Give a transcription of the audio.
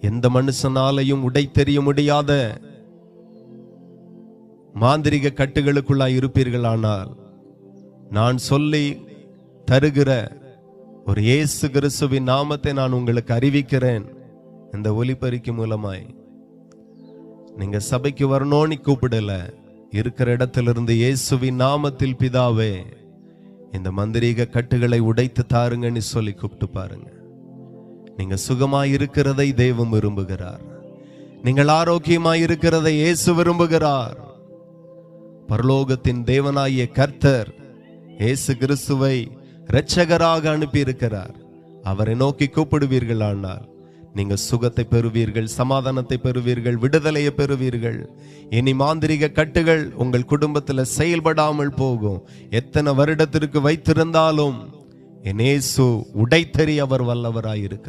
எந்த மனுஷனாலையும் உடைத்தெறிய முடியாத மாந்திரிக கட்டுகளுக்குள்ளாய் இருப்பீர்களானால், நான் சொல்லி தருகிற ஒரு இயேசு கிறிஸ்துவின் நாமத்தை நான் உங்களுக்கு அறிவிக்கிறேன். இந்த ஒலிபெருக்கி மூலமாய் நீங்க சபைக்கு வரணும்னு கூப்பிடல, இருக்கிற இடத்திலிருந்து இயேசுவின் நாமத்தில் பிதாவே இந்த மந்திரீக கட்டுகளை உடைத்து தாருங்கன்னு சொல்லி கூப்பிட்டு பாருங்க. நீங்க சுகமாய் இருக்கிறதை தேவன் விரும்புகிறார். நீங்கள் ஆரோக்கியமாய் இருக்கிறதை இயேசு விரும்புகிறார். பரலோகத்தின் தேவனாகிய கர்த்தர் இயேசு கிறிஸ்துவை இரட்சகராக அனுப்பி இருக்கிறார். அவரை நோக்கி கூப்பிடுவீர்களானால் நீங்க சுகத்தை பெறுவீர்கள், சமாதானத்தை பெறுவீர்கள், விடுதலையை பெறுவீர்கள். இனி மாந்திரிக கட்டுகள் உங்கள் குடும்பத்தில் செயல்படாமல் போகும். எத்தனை வருடத்திற்கு வைத்திருந்தாலும் என் இயேசு உடைத்தறி அவர் வல்லவராயிருக்கிறார்.